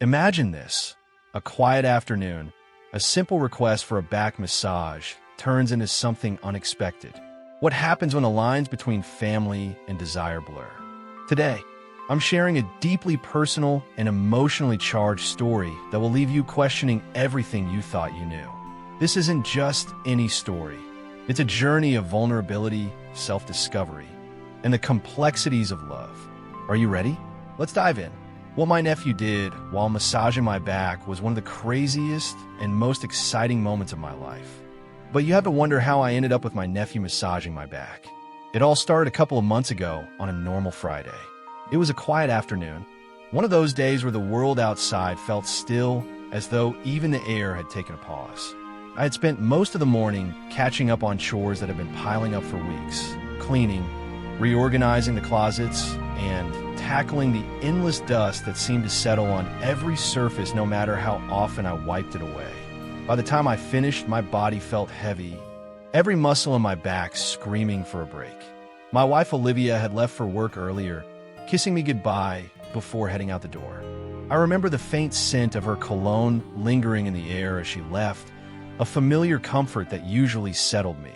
Imagine this: a quiet afternoon, a simple request for a back massage turns into something unexpected. What happens when the lines between family and desire blur? Today, I'm sharing a deeply personal and emotionally charged story that will leave you questioning everything you thought you knew. This isn't just any story. It's a journey of vulnerability, self-discovery, and the complexities of love. Are you ready? Let's dive in. What my nephew did while massaging my back was one of the craziest and most exciting moments of my life. But you have to wonder how I ended up with my nephew massaging my back. It all started a couple of months ago on a normal Friday. It was a quiet afternoon, one of those days where the world outside felt still, as though even the air had taken a pause. I had spent most of the morning catching up on chores that had been piling up for weeks, cleaning, reorganizing the closets, and tackling the endless dust that seemed to settle on every surface no matter how often I wiped it away. By the time I finished, my body felt heavy, every muscle in my back screaming for a break. My wife Olivia had left for work earlier, kissing me goodbye before heading out the door. I remember the faint scent of her cologne lingering in the air as she left, a familiar comfort that usually settled me.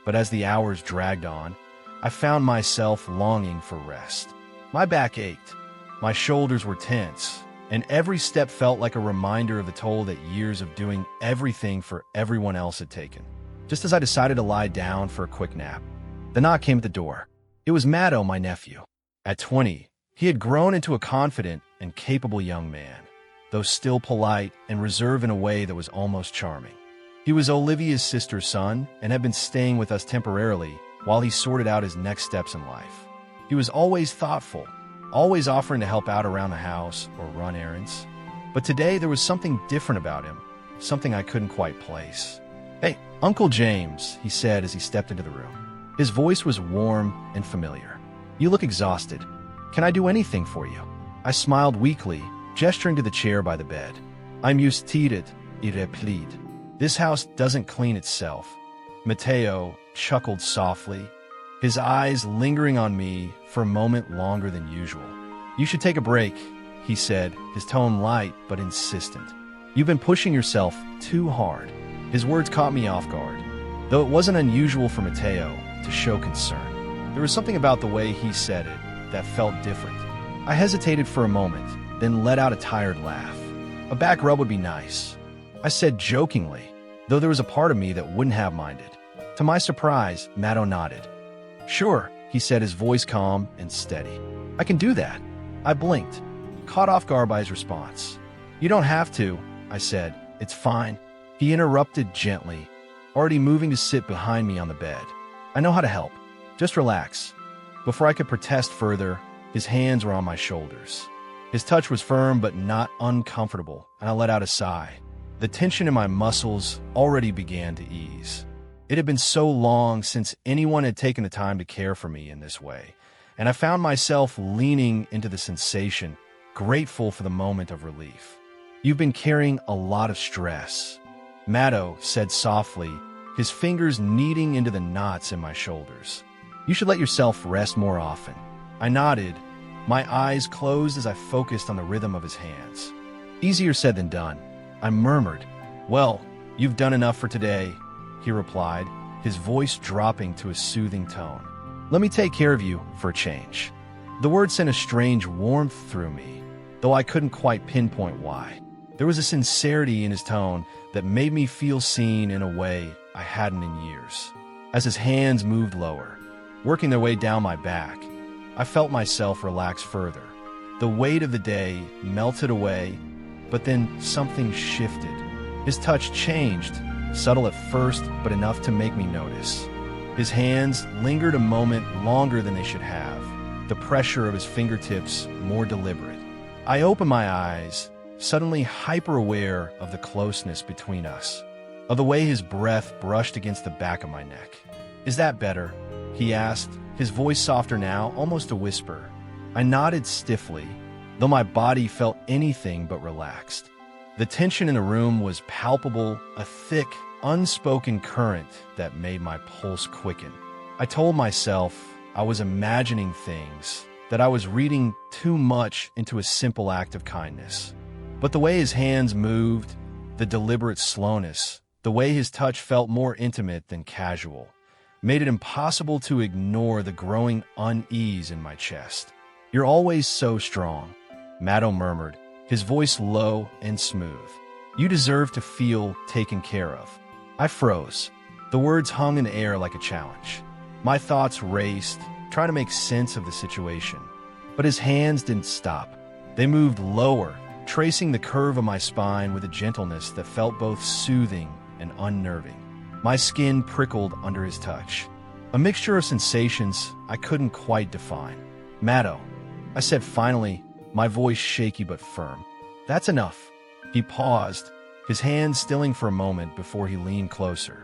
But as the hours dragged on, I found myself longing for rest. My back ached, my shoulders were tense, and every step felt like a reminder of the toll that years of doing everything for everyone else had taken. Just as I decided to lie down for a quick nap, the knock came at the door. It was Matto, my nephew. At 20, he had grown into a confident and capable young man, though still polite and reserved in a way that was almost charming. He was Olivia's sister's son and had been staying with us temporarily while he sorted out his next steps in life. He was always thoughtful, always offering to help out around the house or run errands. But today there was something different about him, something I couldn't quite place. "Hey, Uncle James," he said as he stepped into the room. His voice was warm and familiar. "You look exhausted. Can I do anything for you?" I smiled weakly, gesturing to the chair by the bed. "I'm used to it, irreplied. This house doesn't clean itself." Matteo chuckled softly, his eyes lingering on me for a moment longer than usual. "You should take a break," he said, his tone light but insistent. "You've been pushing yourself too hard." His words caught me off guard, though it wasn't unusual for Matteo to show concern. There was something about the way he said it that felt different. I hesitated for a moment, then let out a tired laugh. "A back rub would be nice," I said jokingly, though there was a part of me that wouldn't have minded. To my surprise, Matto nodded. "Sure," he said, his voice calm and steady. "I can do that." I blinked, caught off guard by his response. "You don't have to," I said. "It's fine." He interrupted gently, already moving to sit behind me on the bed. "I know how to help. Just relax." Before I could protest further, his hands were on my shoulders. His touch was firm but not uncomfortable, and I let out a sigh. The tension in my muscles already began to ease. It had been so long since anyone had taken the time to care for me in this way, and I found myself leaning into the sensation, grateful for the moment of relief. "You've been carrying a lot of stress," Matto said softly, his fingers kneading into the knots in my shoulders. "You should let yourself rest more often." I nodded, my eyes closed as I focused on the rhythm of his hands. "Easier said than done," I murmured. "Well, you've done enough for today," he replied, his voice dropping to a soothing tone. "Let me take care of you for a change." The word sent a strange warmth through me, though I couldn't quite pinpoint why. There was a sincerity in his tone that made me feel seen in a way I hadn't in years. As his hands moved lower, working their way down my back, I felt myself relax further. The weight of the day melted away, but then something shifted. His touch changed, subtle at first, but enough to make me notice. His hands lingered a moment longer than they should have, the pressure of his fingertips more deliberate. I opened my eyes, suddenly hyper-aware of the closeness between us, of the way his breath brushed against the back of my neck. "Is that better?" he asked, his voice softer now, almost a whisper. I nodded stiffly, though my body felt anything but relaxed. The tension in the room was palpable, a thick, unspoken current that made my pulse quicken. I told myself I was imagining things, that I was reading too much into a simple act of kindness. But the way his hands moved, the deliberate slowness, the way his touch felt more intimate than casual, made it impossible to ignore the growing unease in my chest. "You're always so strong," Matto murmured, his voice low and smooth. "You deserve to feel taken care of." I froze. The words hung in the air like a challenge. My thoughts raced, trying to make sense of the situation. But his hands didn't stop. They moved lower, tracing the curve of my spine with a gentleness that felt both soothing and unnerving. My skin prickled under his touch, a mixture of sensations I couldn't quite define. "Matto," I said finally, my voice shaky but firm. "That's enough." He paused, his hands stilling for a moment before he leaned closer.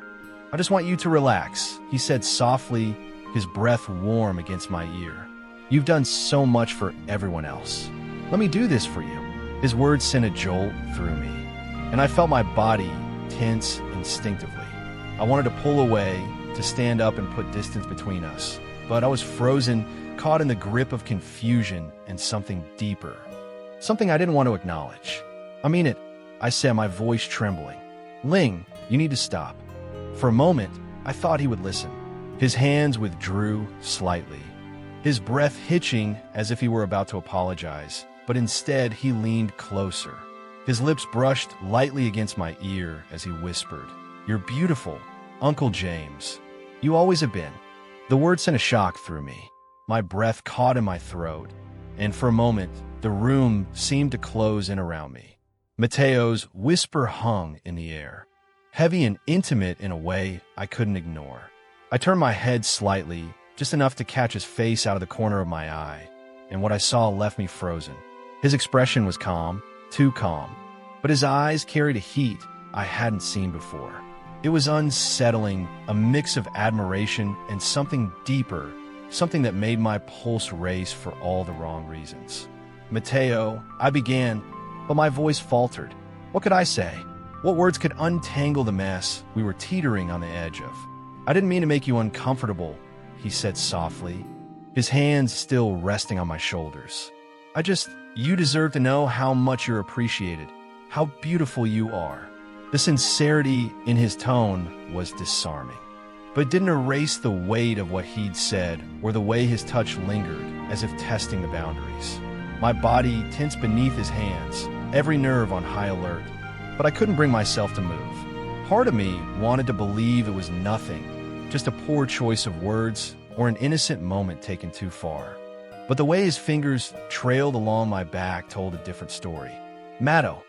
"I just want you to relax," he said softly, his breath warm against my ear. "You've done so much for everyone else. Let me do this for you." His words sent a jolt through me, and I felt my body tense instinctively. I wanted to pull away, to stand up and put distance between us, but I was frozen, caught in the grip of confusion and something deeper. Something I didn't want to acknowledge. "I mean it," I said, my voice trembling. "Ling, you need to stop." For a moment, I thought he would listen. His hands withdrew slightly, his breath hitching as if he were about to apologize, but instead he leaned closer. His lips brushed lightly against my ear as he whispered, "You're beautiful, Uncle James. You always have been." The word sent a shock through me. My breath caught in my throat, and for a moment, the room seemed to close in around me. Matteo's whisper hung in the air, heavy and intimate in a way I couldn't ignore. I turned my head slightly, just enough to catch his face out of the corner of my eye, and what I saw left me frozen. His expression was calm, too calm, but his eyes carried a heat I hadn't seen before. It was unsettling, a mix of admiration and something deeper, something that made my pulse race for all the wrong reasons. "Matteo," I began, but my voice faltered. What could I say? What words could untangle the mess we were teetering on the edge of? "I didn't mean to make you uncomfortable," he said softly, his hands still resting on my shoulders. You deserve to know how much you're appreciated, how beautiful you are." The sincerity in his tone was disarming, but it didn't erase the weight of what he'd said or the way his touch lingered, as if testing the boundaries. My body tensed beneath his hands, every nerve on high alert, but I couldn't bring myself to move. Part of me wanted to believe it was nothing, just a poor choice of words or an innocent moment taken too far. But the way his fingers trailed along my back told a different story. "Matto,"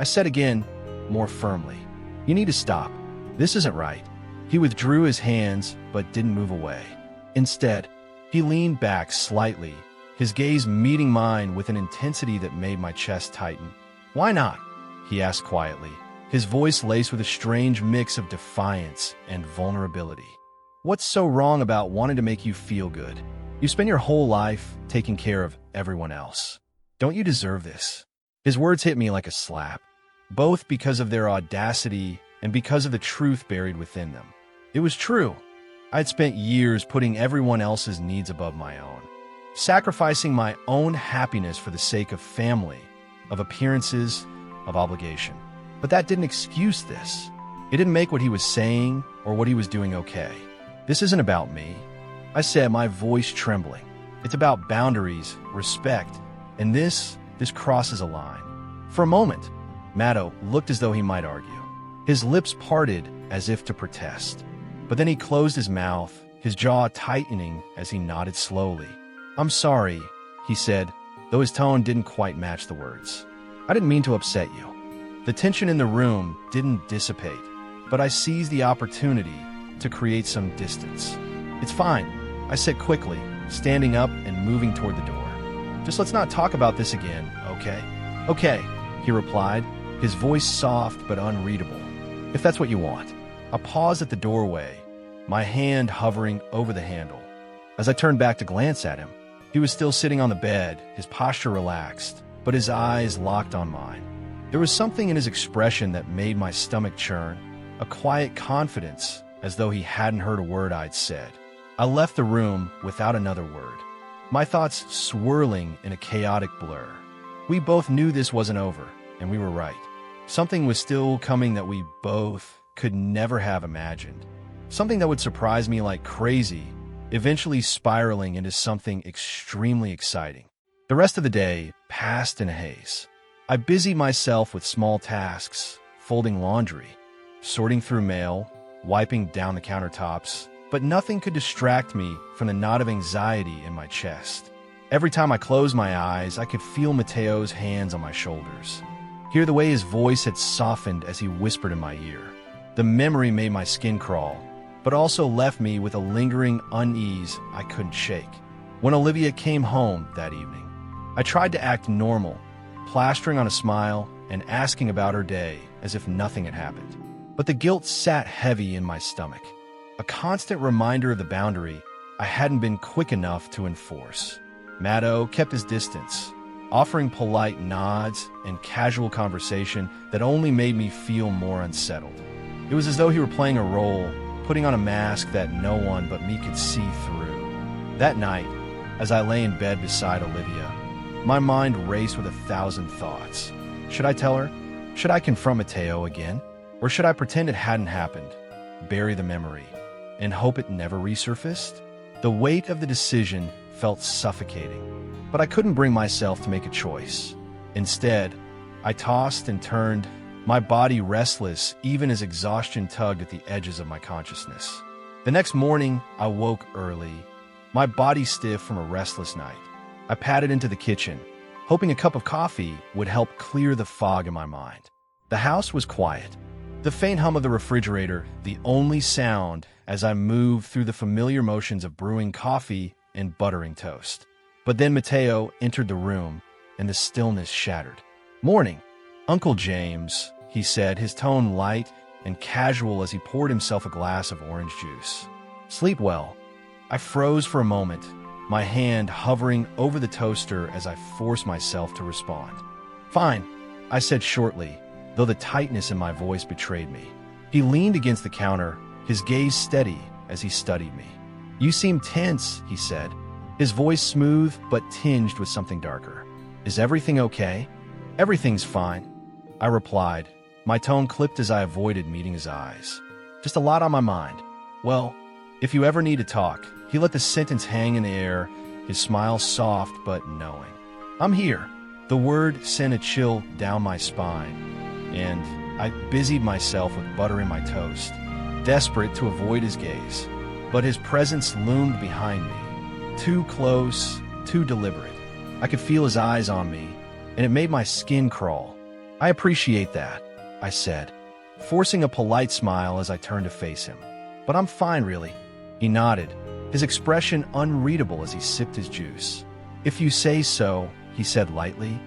I said again, more firmly, "you need to stop. This isn't right." He withdrew his hands but didn't move away. Instead, he leaned back slightly, his gaze meeting mine with an intensity that made my chest tighten. "Why not?" he asked quietly, his voice laced with a strange mix of defiance and vulnerability. "What's so wrong about wanting to make you feel good? You spend your whole life taking care of everyone else. Don't you deserve this?" His words hit me like a slap, both because of their audacity and because of the truth buried within them. It was true. I'd spent years putting everyone else's needs above my own, sacrificing my own happiness for the sake of family, of appearances, of obligation. But that didn't excuse this. It didn't make what he was saying or what he was doing okay. "This isn't about me," I said, my voice trembling. "It's about boundaries, respect, and this crosses a line." For a moment, Matto looked as though he might argue. His lips parted as if to protest. But then he closed his mouth, his jaw tightening as he nodded slowly. "I'm sorry," he said, though his tone didn't quite match the words. "I didn't mean to upset you." The tension in the room didn't dissipate, but I seized the opportunity to create some distance. "It's fine," I said quickly, standing up and moving toward the door. "Just let's not talk about this again, okay?" "Okay," he replied, his voice soft but unreadable. "If that's what you want." I paused at the doorway, my hand hovering over the handle. As I turned back to glance at him, he was still sitting on the bed, his posture relaxed, but his eyes locked on mine. There was something in his expression that made my stomach churn, a quiet confidence, as though he hadn't heard a word I'd said. I left the room without another word, my thoughts swirling in a chaotic blur. We both knew this wasn't over, and we were right. Something was still coming that we both could never have imagined. Something that would surprise me like crazy, eventually spiraling into something extremely exciting. The rest of the day passed in a haze. I busied myself with small tasks, folding laundry, sorting through mail, wiping down the countertops, but nothing could distract me from the knot of anxiety in my chest. Every time I closed my eyes, I could feel Mateo's hands on my shoulders, hear the way his voice had softened as he whispered in my ear. The memory made my skin crawl, but also left me with a lingering unease I couldn't shake. When Olivia came home that evening, I tried to act normal, plastering on a smile and asking about her day as if nothing had happened. But the guilt sat heavy in my stomach, a constant reminder of the boundary I hadn't been quick enough to enforce. Matto kept his distance, offering polite nods and casual conversation that only made me feel more unsettled. It was as though he were playing a role, putting on a mask that no one but me could see through. That night, as I lay in bed beside Olivia, my mind raced with 1,000 thoughts. Should I tell her? Should I confront Mateo again? Or should I pretend it hadn't happened, bury the memory, and hope it never resurfaced? The weight of the decision felt suffocating, but I couldn't bring myself to make a choice. Instead, I tossed and turned, my body restless even as exhaustion tugged at the edges of my consciousness. The next morning, I woke early, my body stiff from a restless night. I padded into the kitchen, hoping a cup of coffee would help clear the fog in my mind. The house was quiet. The faint hum of the refrigerator, the only sound as I moved through the familiar motions of brewing coffee and buttering toast. But then Mateo entered the room, and the stillness shattered. "Morning, Uncle James," he said, his tone light and casual as he poured himself a glass of orange juice. "Sleep well." I froze for a moment, my hand hovering over the toaster as I forced myself to respond. "Fine," I said shortly, though the tightness in my voice betrayed me. He leaned against the counter, his gaze steady as he studied me. "You seem tense," he said, his voice smooth but tinged with something darker. "Is everything okay?" "Everything's fine," I replied, my tone clipped as I avoided meeting his eyes. "Just a lot on my mind." "Well, if you ever need to talk," he let the sentence hang in the air, his smile soft but knowing. "I'm here." The word sent a chill down my spine, and I busied myself with buttering my toast, desperate to avoid his gaze. But his presence loomed behind me, too close, too deliberate. I could feel his eyes on me, and it made my skin crawl. "I appreciate that," I said, forcing a polite smile as I turned to face him. "But I'm fine, really." He nodded, his expression unreadable as he sipped his juice. "If you say so," he said lightly,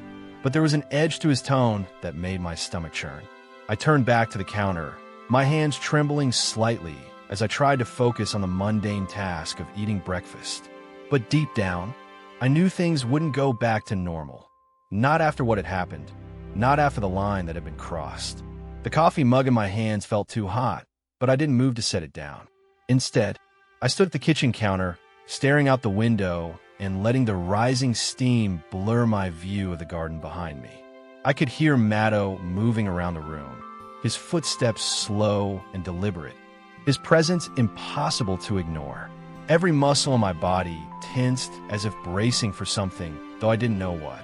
but there was an edge to his tone that made my stomach churn. I turned back to the counter, my hands trembling slightly as I tried to focus on the mundane task of eating breakfast. But deep down, I knew things wouldn't go back to normal. Not after what had happened, not after the line that had been crossed. The coffee mug in my hands felt too hot, but I didn't move to set it down. Instead, I stood at the kitchen counter, staring out the window and letting the rising steam blur my view of the garden behind me. I could hear Matto moving around the room, his footsteps slow and deliberate, his presence impossible to ignore. Every muscle in my body tensed as if bracing for something, though I didn't know what.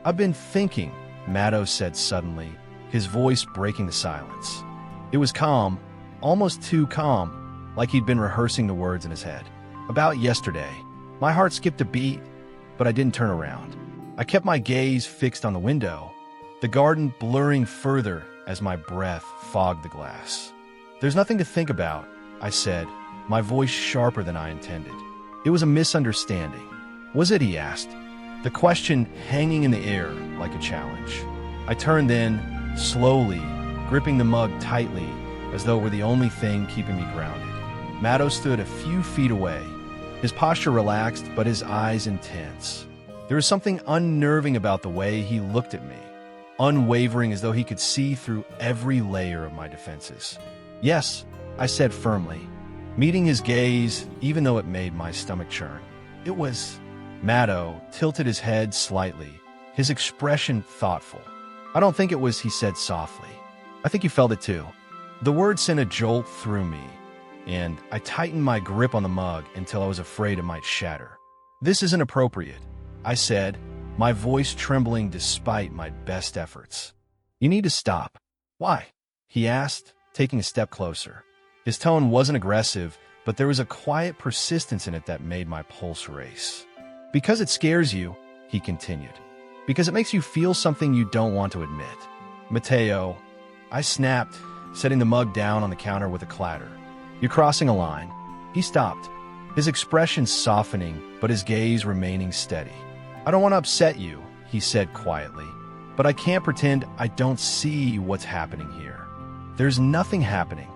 "I've been thinking," Matto said suddenly, his voice breaking the silence. It was calm, almost too calm, like he'd been rehearsing the words in his head. "About yesterday." My heart skipped a beat, but I didn't turn around. I kept my gaze fixed on the window, the garden blurring further as my breath fogged the glass. "There's nothing to think about," I said, my voice sharper than I intended. "It was a misunderstanding." "Was it?" he asked, the question hanging in the air like a challenge. I turned then, slowly, gripping the mug tightly as though it were the only thing keeping me grounded. Matto stood a few feet away, his posture relaxed but his eyes intense. There was something unnerving about the way he looked at me, unwavering as though he could see through every layer of my defenses. "Yes," I said firmly, meeting his gaze even though it made my stomach churn. "It was..." Matto tilted his head slightly, his expression thoughtful. I don't think it was, he said softly. I think you felt it too. The word sent a jolt through me, and I tightened my grip on the mug until I was afraid it might shatter. This isn't appropriate, I said, my voice trembling despite my best efforts. You need to stop. Why? He asked, taking a step closer. His tone wasn't aggressive, but there was a quiet persistence in it that made my pulse race. Because it scares you, he continued. Because it makes you feel something you don't want to admit. Mateo, I snapped, setting the mug down on the counter with a clatter. You're crossing a line. He stopped, his expression softening, but his gaze remaining steady. I don't want to upset you, he said quietly, but I can't pretend I don't see what's happening here. There's nothing happening,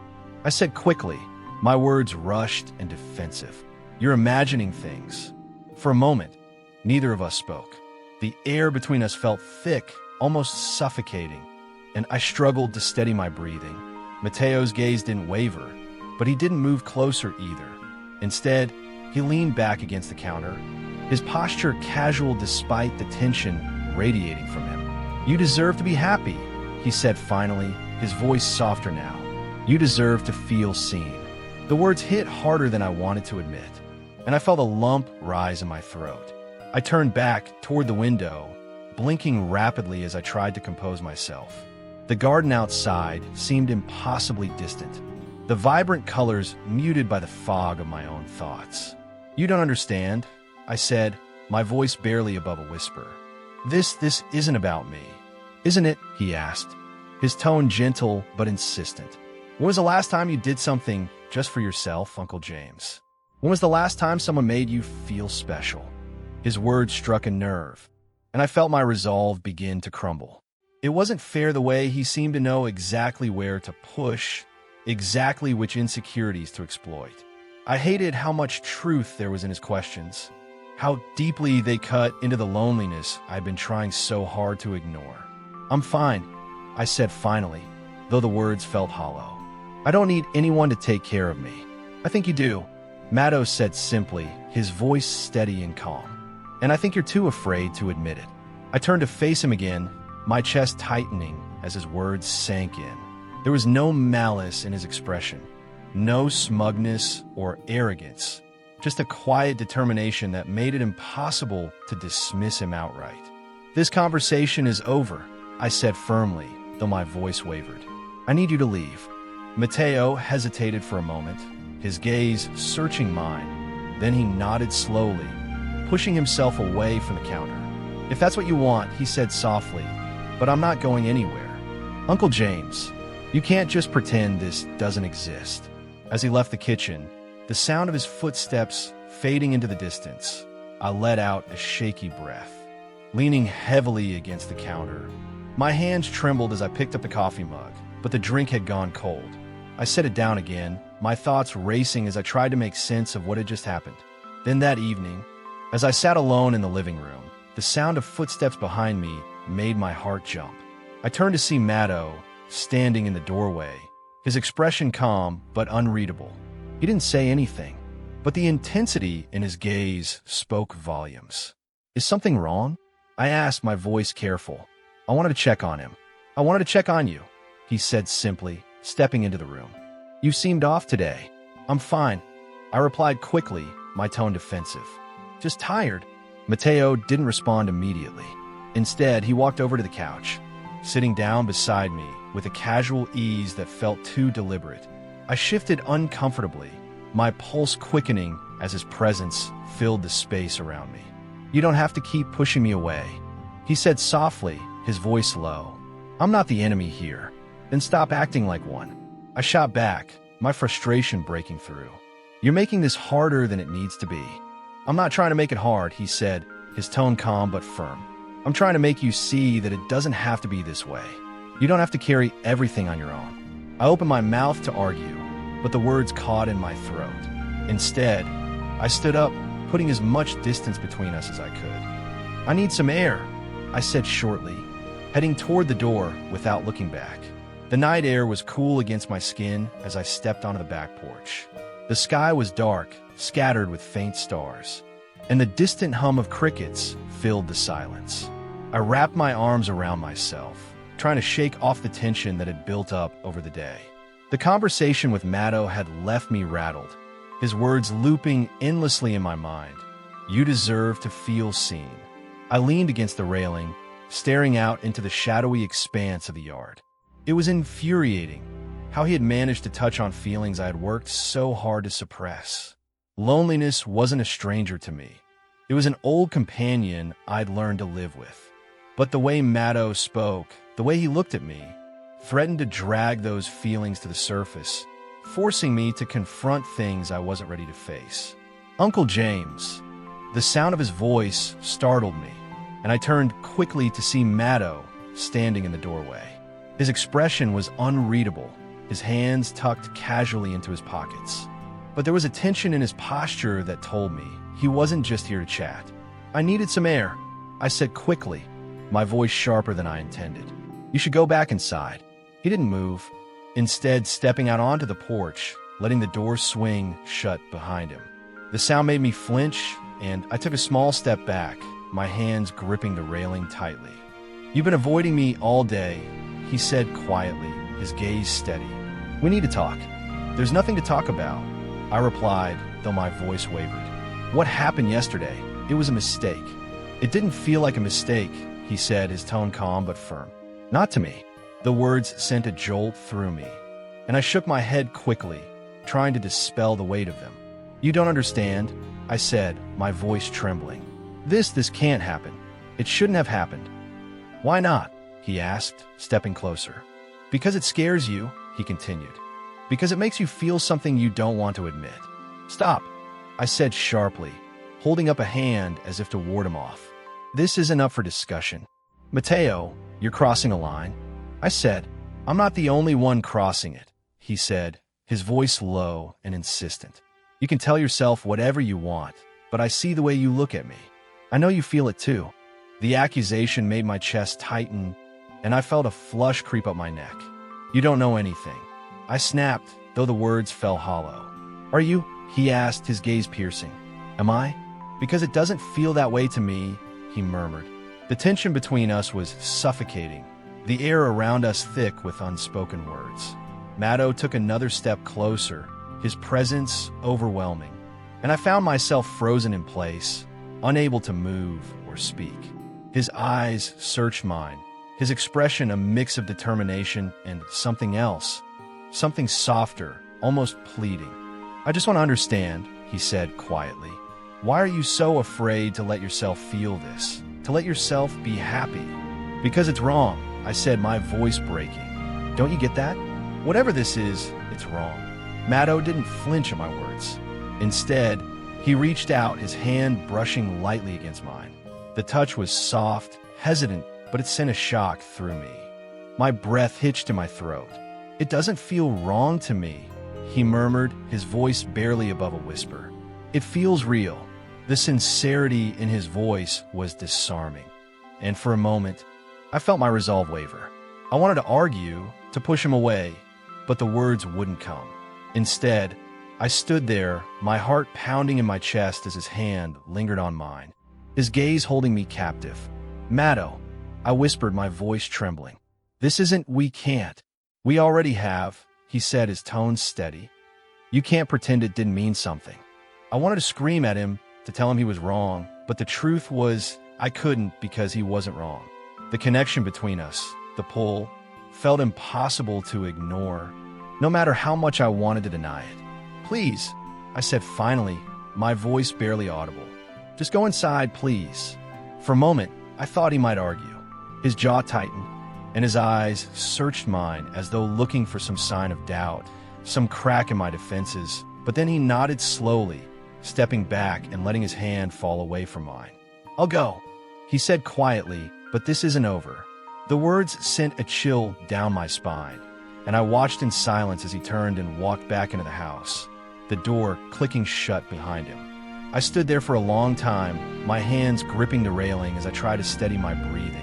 I said quickly, my words rushed and defensive. You're imagining things. For a moment, neither of us spoke. The air between us felt thick, almost suffocating, and I struggled to steady my breathing. Mateo's gaze didn't waver, but he didn't move closer either. Instead, he leaned back against the counter, his posture casual despite the tension radiating from him. You deserve to be happy, he said finally, his voice softer now. You deserve to feel seen. The words hit harder than I wanted to admit, and I felt a lump rise in my throat. I turned back toward the window, blinking rapidly as I tried to compose myself. The garden outside seemed impossibly distant, the vibrant colors muted by the fog of my own thoughts. You don't understand, I said, my voice barely above a whisper. This isn't about me. Isn't it? He asked, his tone gentle but insistent. When was the last time you did something just for yourself, Uncle James? When was the last time someone made you feel special? His words struck a nerve, and I felt my resolve begin to crumble. It wasn't fair the way he seemed to know exactly where to push, exactly which insecurities to exploit. I hated how much truth there was in his questions, how deeply they cut into the loneliness I'd been trying so hard to ignore. I'm fine, I said finally, though the words felt hollow. I don't need anyone to take care of me. I think you do, Matto said simply, his voice steady and calm. And I think you're too afraid to admit it. I turned to face him again, my chest tightening as his words sank in. There was no malice in his expression, no smugness or arrogance, just a quiet determination that made it impossible to dismiss him outright. This conversation is over, I said firmly, though my voice wavered. I need you to leave. Mateo hesitated for a moment, his gaze searching mine. Then he nodded slowly, pushing himself away from the counter. If that's what you want, he said softly, but I'm not going anywhere. Uncle James, you can't just pretend this doesn't exist. As he left the kitchen, the sound of his footsteps fading into the distance, I let out a shaky breath. Leaning heavily against the counter, my hands trembled as I picked up the coffee mug, but the drink had gone cold. I set it down again, my thoughts racing as I tried to make sense of what had just happened. Then that evening, as I sat alone in the living room, the sound of footsteps behind me made my heart jump. I turned to see Matto, standing in the doorway, his expression calm but unreadable. He didn't say anything, but the intensity in his gaze spoke volumes. Is something wrong? I asked, my voice careful. I wanted to check on him. I wanted to check on you, he said simply, stepping into the room. You seemed off today. I'm fine, I replied quickly, my tone defensive. Just tired. Mateo didn't respond immediately. Instead, he walked over to the couch, sitting down beside me with a casual ease that felt too deliberate. I shifted uncomfortably, my pulse quickening as his presence filled the space around me. You don't have to keep pushing me away, he said softly, his voice low. I'm not the enemy here. Then stop acting like one. I shot back, my frustration breaking through. You're making this harder than it needs to be. I'm not trying to make it hard, he said, his tone calm but firm. I'm trying to make you see that it doesn't have to be this way. You don't have to carry everything on your own. I opened my mouth to argue, but the words caught in my throat. Instead, I stood up, putting as much distance between us as I could. I need some air, I said shortly, heading toward the door without looking back. The night air was cool against my skin as I stepped onto the back porch. The sky was dark, scattered with faint stars, and the distant hum of crickets filled the silence. I wrapped my arms around myself, trying to shake off the tension that had built up over the day. The conversation with Matto had left me rattled, his words looping endlessly in my mind. You deserve to feel seen. I leaned against the railing, staring out into the shadowy expanse of the yard. It was infuriating how he had managed to touch on feelings I had worked so hard to suppress. Loneliness wasn't a stranger to me. It was an old companion I'd learned to live with. But the way Matto spoke, the way he looked at me, threatened to drag those feelings to the surface, forcing me to confront things I wasn't ready to face. Uncle James. The sound of his voice startled me, and I turned quickly to see Matto standing in the doorway. His expression was unreadable, his hands tucked casually into his pockets. But there was a tension in his posture that told me he wasn't just here to chat. I needed some air, I said quickly, my voice sharper than I intended. You should go back inside. He didn't move, instead stepping out onto the porch, letting the door swing shut behind him. The sound made me flinch, and I took a small step back, my hands gripping the railing tightly. You've been avoiding me all day, he said quietly, his gaze steady. We need to talk. There's nothing to talk about, I replied, though my voice wavered. What happened yesterday? It was a mistake. It didn't feel like a mistake, he said, his tone calm but firm. Not to me. The words sent a jolt through me, and I shook my head quickly, trying to dispel the weight of them. You don't understand, I said, my voice trembling. This can't happen. It shouldn't have happened. Why not? He asked, stepping closer. Because it scares you, he continued. Because it makes you feel something you don't want to admit. Stop, I said sharply, holding up a hand as if to ward him off. This isn't up for discussion. Mateo, you're crossing a line. I said. I'm not the only one crossing it, he said, his voice low and insistent. You can tell yourself whatever you want, but I see the way you look at me. I know you feel it too. The accusation made my chest tighten, and I felt a flush creep up my neck. You don't know anything. I snapped, though the words fell hollow. Are you? He asked, his gaze piercing. Am I? Because it doesn't feel that way to me, he murmured. The tension between us was suffocating, the air around us thick with unspoken words. Matto took another step closer, his presence overwhelming, and I found myself frozen in place, unable to move or speak. His eyes searched mine, his expression a mix of determination and something else, something softer, almost pleading. I just want to understand, he said quietly. Why are you so afraid to let yourself feel this, to let yourself be happy? Because it's wrong, I said, my voice breaking. Don't you get that? Whatever this is, it's wrong. Matto didn't flinch at my words. Instead, he reached out, his hand brushing lightly against mine. The touch was soft, hesitant, but it sent a shock through me. My breath hitched in my throat. It doesn't feel wrong to me, he murmured, his voice barely above a whisper. It feels real. The sincerity in his voice was disarming. And for a moment, I felt my resolve waver. I wanted to argue, to push him away, but the words wouldn't come. Instead, I stood there, my heart pounding in my chest as his hand lingered on mine, his gaze holding me captive. Matto, I whispered, my voice trembling. This isn't we can't. We already have, he said, his tone steady. You can't pretend it didn't mean something. I wanted to scream at him, to tell him he was wrong, but the truth was I couldn't because he wasn't wrong. The connection between us, the pull, felt impossible to ignore, no matter how much I wanted to deny it. Please, I said finally, my voice barely audible. Just go inside, please. For a moment, I thought he might argue. His jaw tightened, and his eyes searched mine as though looking for some sign of doubt, some crack in my defenses, but then he nodded slowly, stepping back and letting his hand fall away from mine. I'll go, he said quietly, but this isn't over. The words sent a chill down my spine, and I watched in silence as he turned and walked back into the house, the door clicking shut behind him. I stood there for a long time, my hands gripping the railing as I tried to steady my breathing.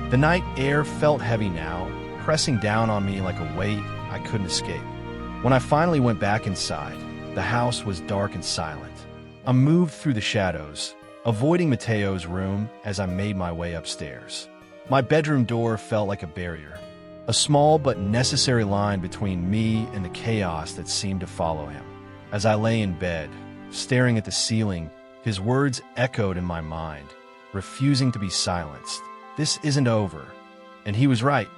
The night air felt heavy now, pressing down on me like a weight I couldn't escape. When I finally went back inside, the house was dark and silent. I moved through the shadows, avoiding Mateo's room as I made my way upstairs. My bedroom door felt like a barrier, a small but necessary line between me and the chaos that seemed to follow him. As I lay in bed, staring at the ceiling, his words echoed in my mind, refusing to be silenced. This isn't over. And he was right.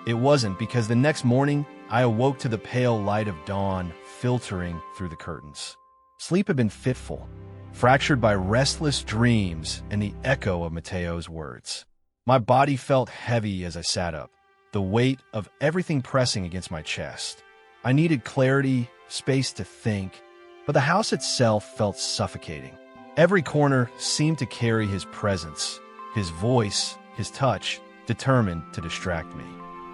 It wasn't, because the next morning, I awoke to the pale light of dawn filtering through the curtains. Sleep had been fitful, fractured by restless dreams and the echo of Mateo's words. My body felt heavy as I sat up, the weight of everything pressing against my chest. I needed clarity, space to think, but the house itself felt suffocating. Every corner seemed to carry his presence, his voice, his touch, determined to distract me.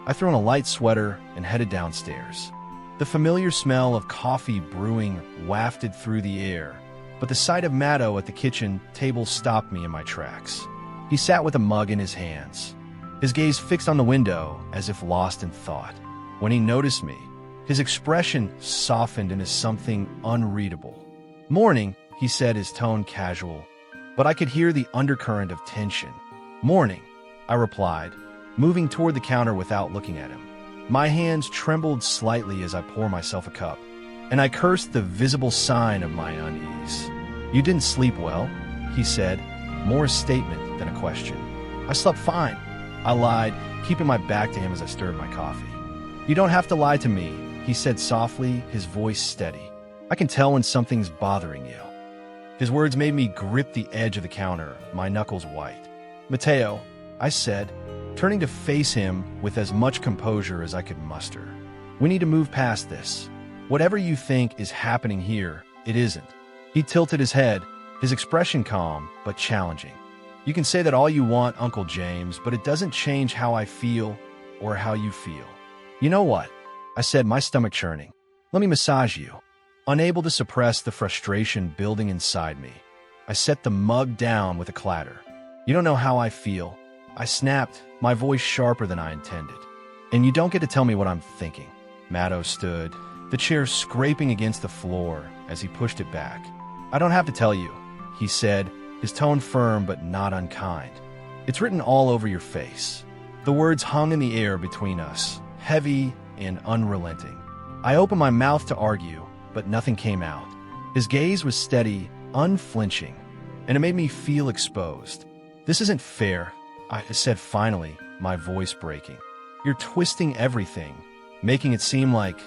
I threw on a light sweater and headed downstairs. The familiar smell of coffee brewing wafted through the air, but the sight of Matto at the kitchen table stopped me in my tracks. He sat with a mug in his hands, his gaze fixed on the window as if lost in thought. When he noticed me, his expression softened into something unreadable. "Morning," he said, his tone casual, but I could hear the undercurrent of tension. "Morning," I replied, moving toward the counter without looking at him. My hands trembled slightly as I poured myself a cup, and I cursed the visible sign of my unease. "You didn't sleep well," he said, more a statement than a question. "I slept fine," I lied, keeping my back to him as I stirred my coffee. "You don't have to lie to me," he said softly, his voice steady. "I can tell when something's bothering you." His words made me grip the edge of the counter, my knuckles white. "Mateo," I said, turning to face him with as much composure as I could muster. "We need to move past this. Whatever you think is happening here, it isn't." He tilted his head, his expression calm but challenging. "You can say that all you want, Uncle James, but it doesn't change how I feel or how you feel." "You know what?" I said, my stomach churning. "Let me massage you." Unable to suppress the frustration building inside me, I set the mug down with a clatter. "You don't know how I feel," I snapped, my voice sharper than I intended. "And you don't get to tell me what I'm thinking." Matto stood, the chair scraping against the floor as he pushed it back. "I don't have to tell you," he said, his tone firm but not unkind. "It's written all over your face." The words hung in the air between us, heavy and unrelenting. I opened my mouth to argue, but nothing came out. His gaze was steady, unflinching, and it made me feel exposed. "This isn't fair," I said finally, my voice breaking. "You're twisting everything, making it seem like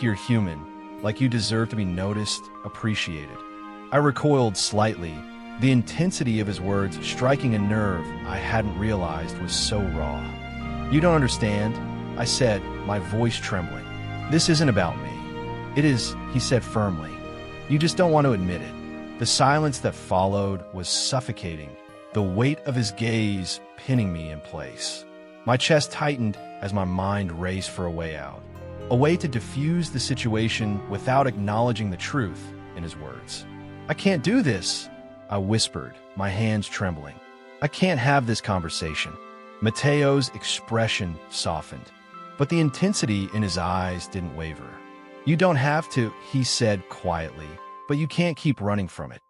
you're human, like you deserve to be noticed, appreciated." I recoiled slightly, the intensity of his words striking a nerve I hadn't realized was so raw. "You don't understand," I said, my voice trembling. "This isn't about me." "It is," he said firmly. "You just don't want to admit it." The silence that followed was suffocating, the weight of his gaze pinning me in place. My chest tightened as my mind raced for a way out, a way to diffuse the situation without acknowledging the truth in his words. "I can't do this," I whispered, my hands trembling. "I can't have this conversation." Mateo's expression softened, but the intensity in his eyes didn't waver. "You don't have to," he said quietly, "but you can't keep running from it."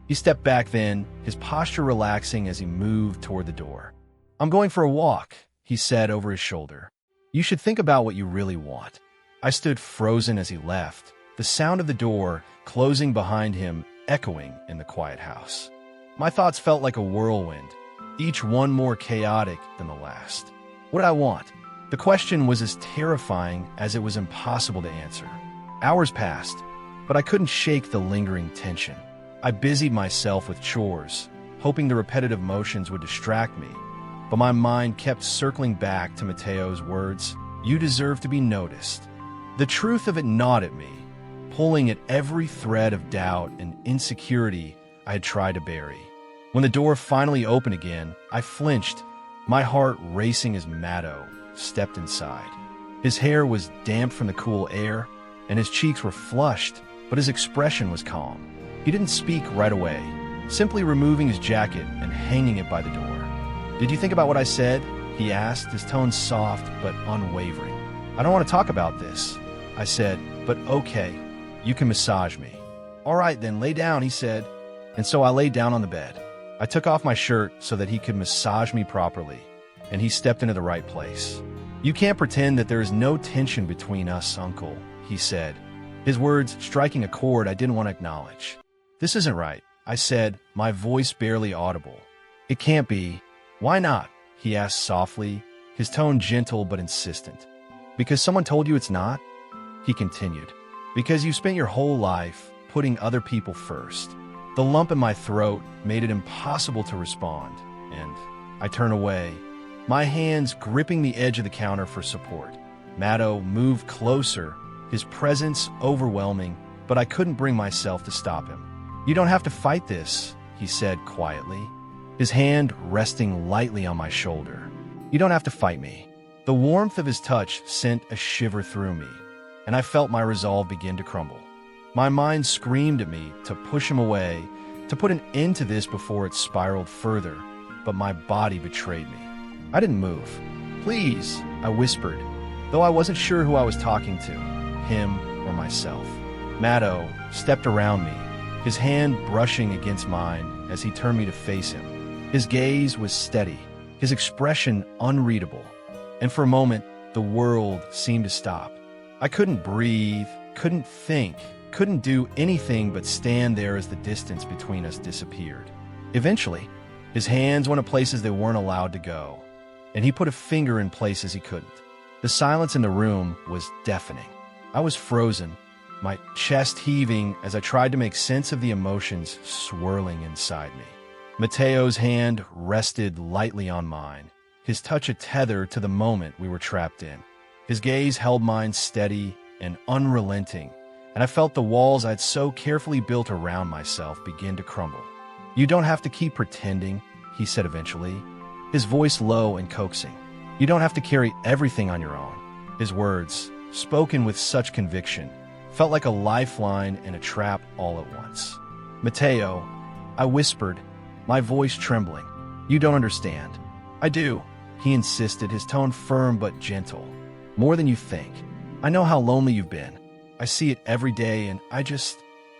He stepped back then, his posture relaxing as he moved toward the door. "I'm going for a walk," he said over his shoulder. "You should think about what you really want." I stood frozen as he left, the sound of the door closing behind him echoing in the quiet house. My thoughts felt like a whirlwind, each one more chaotic than the last. What did I want? The question was as terrifying as it was impossible to answer. Hours passed, but I couldn't shake the lingering tension. I busied myself with chores, hoping the repetitive motions would distract me, but my mind kept circling back to Mateo's words, "You deserve to be noticed." The truth of it gnawed at me, pulling at every thread of doubt and insecurity I had tried to bury. When the door finally opened again, I flinched, my heart racing as Matto stepped inside. His hair was damp from the cool air, and his cheeks were flushed, but his expression was calm. He didn't speak right away, simply removing his jacket and hanging it by the door. "Did you think about what I said?" he asked, his tone soft but unwavering. "I don't want to talk about this," I said, "but okay, you can massage me." "All right then, lay down," he said, and so I lay down on the bed. I took off my shirt so that he could massage me properly, and he stepped into the right place. "You can't pretend that there is no tension between us, Uncle," he said, his words striking a chord I didn't want to acknowledge. "This isn't right," I said, my voice barely audible. "It can't be." "Why not?" he asked softly, his tone gentle but insistent. "Because someone told you it's not?" He continued. "Because you spent your whole life putting other people first." The lump in my throat made it impossible to respond, and I turned away, my hands gripping the edge of the counter for support. Matto moved closer, his presence overwhelming, but I couldn't bring myself to stop him. "You don't have to fight this," he said quietly, his hand resting lightly on my shoulder. "You don't have to fight me." The warmth of his touch sent a shiver through me, and I felt my resolve begin to crumble. My mind screamed at me to push him away, to put an end to this before it spiraled further, but my body betrayed me. I didn't move. "Please," I whispered, though I wasn't sure who I was talking to, him or myself. Matto stepped around me, his hand brushing against mine as he turned me to face him. His gaze was steady, his expression unreadable, and for a moment, the world seemed to stop. I couldn't breathe, couldn't think, couldn't do anything but stand there as the distance between us disappeared. Eventually, his hands went to places they weren't allowed to go, and he put a finger in places he couldn't. The silence in the room was deafening. I was frozen, my chest heaving as I tried to make sense of the emotions swirling inside me. Matteo's hand rested lightly on mine, his touch a tether to the moment we were trapped in. His gaze held mine steady and unrelenting, and I felt the walls I'd so carefully built around myself begin to crumble. "You don't have to keep pretending," he said eventually, his voice low and coaxing. "You don't have to carry everything on your own." His words, spoken with such conviction, felt like a lifeline and a trap all at once. "Matteo," I whispered, my voice trembling. "You don't understand." "I do," he insisted, his tone firm but gentle. "More than you think. I know how lonely you've been. I see it every day, and I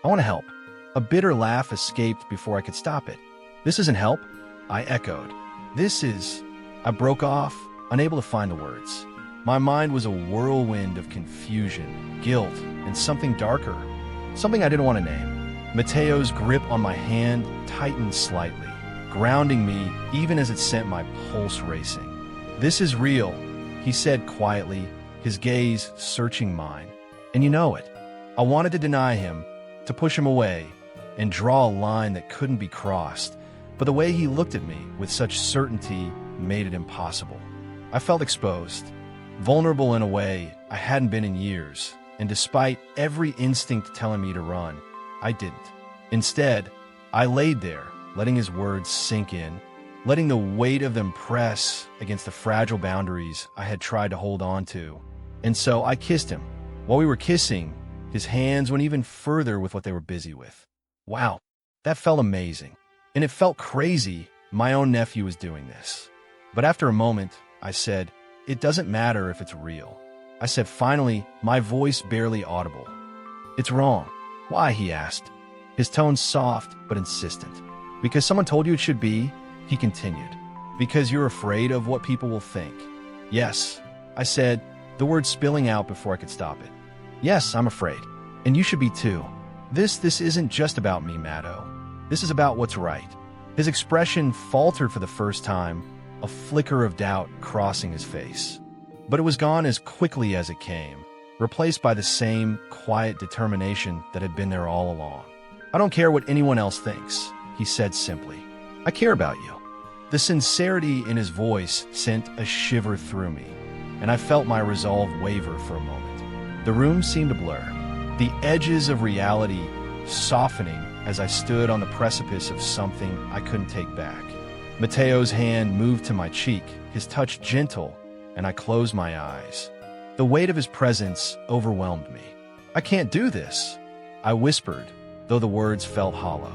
want to help." A bitter laugh escaped before I could stop it. "This isn't help," I echoed. "This is—" I broke off, unable to find the words. My mind was a whirlwind of confusion, guilt, and something darker, something I didn't want to name. Matteo's grip on my hand tightened slightly, grounding me even as it sent my pulse racing. "This is real," he said quietly, his gaze searching mine. "And you know it." I wanted to deny him, to push him away, and draw a line that couldn't be crossed, but the way he looked at me with such certainty made it impossible. I felt exposed, vulnerable in a way I hadn't been in years, and despite every instinct telling me to run, I didn't. Instead, I laid there, letting his words sink in, letting the weight of them press against the fragile boundaries I had tried to hold on to. And so I kissed him. While we were kissing, his hands went even further with what they were busy with. Wow, that felt amazing. And it felt crazy my own nephew was doing this. But after a moment, I said, "It doesn't matter if it's real." I said finally, my voice barely audible. "It's wrong." "Why?" he asked, his tone soft but insistent. "Because someone told you it should be," he continued. "Because you're afraid of what people will think." "Yes," I said, the words spilling out before I could stop it. "Yes, I'm afraid. And you should be too. This isn't just about me, Matto. This is about what's right." His expression faltered for the first time, a flicker of doubt crossing his face. But it was gone as quickly as it came, replaced by the same quiet determination that had been there all along. "I don't care what anyone else thinks," he said simply. "I care about you." The sincerity in his voice sent a shiver through me, and I felt my resolve waver for a moment. The room seemed to blur, the edges of reality softening as I stood on the precipice of something I couldn't take back. Matteo's hand moved to my cheek, his touch gentle, and I closed my eyes. The weight of his presence overwhelmed me. "I can't do this," I whispered, though the words felt hollow.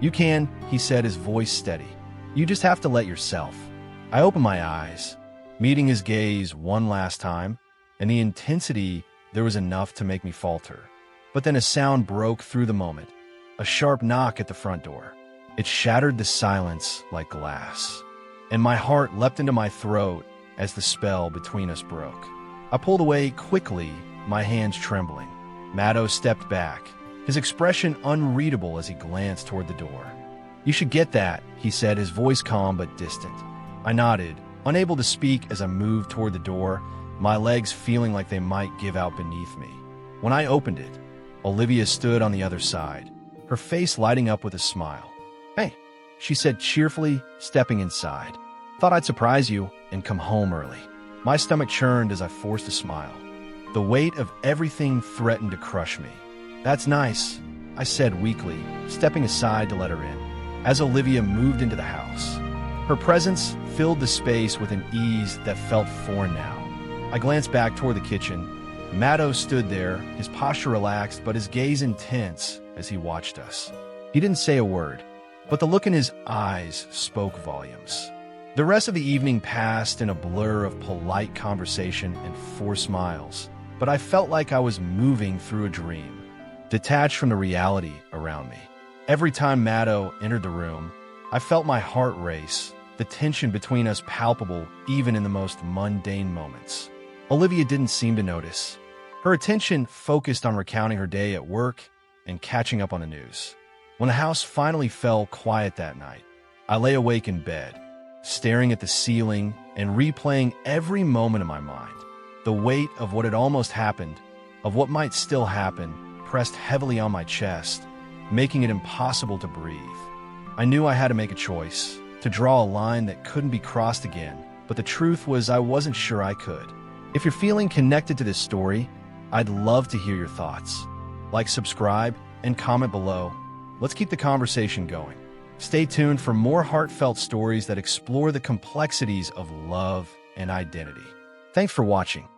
"You can," he said, his voice steady. "You just have to let yourself." I opened my eyes, meeting his gaze one last time, and the intensity there was enough to make me falter. But then a sound broke through the moment, a sharp knock at the front door. It shattered the silence like glass. and my heart leapt into my throat as the spell between us broke. I pulled away quickly, my hands trembling. Maddo stepped back, his expression unreadable as he glanced toward the door. "You should get that," he said, his voice calm but distant. I nodded, unable to speak as I moved toward the door, my legs feeling like they might give out beneath me. When I opened it, Olivia stood on the other side, her face lighting up with a smile. "Hey," she said cheerfully, stepping inside. "Thought I'd surprise you and come home early." My stomach churned as I forced a smile. The weight of everything threatened to crush me. "That's nice," I said weakly, stepping aside to let her in. As Olivia moved into the house, her presence filled the space with an ease that felt foreign now. I glanced back toward the kitchen. Maddo stood there, his posture relaxed but his gaze intense as he watched us. He didn't say a word, but the look in his eyes spoke volumes. The rest of the evening passed in a blur of polite conversation and forced smiles, but I felt like I was moving through a dream, detached from the reality around me. Every time Maddo entered the room, I felt my heart race, the tension between us palpable even in the most mundane moments. Olivia didn't seem to notice. Her attention focused on recounting her day at work and catching up on the news. When the house finally fell quiet that night, I lay awake in bed, staring at the ceiling and replaying every moment in my mind. The weight of what had almost happened, of what might still happen, pressed heavily on my chest, making it impossible to breathe. I knew I had to make a choice, to draw a line that couldn't be crossed again, but the truth was I wasn't sure I could. If you're feeling connected to this story, I'd love to hear your thoughts. Like, subscribe, and comment below. Let's keep the conversation going. Stay tuned for more heartfelt stories that explore the complexities of love and identity. Thanks for watching.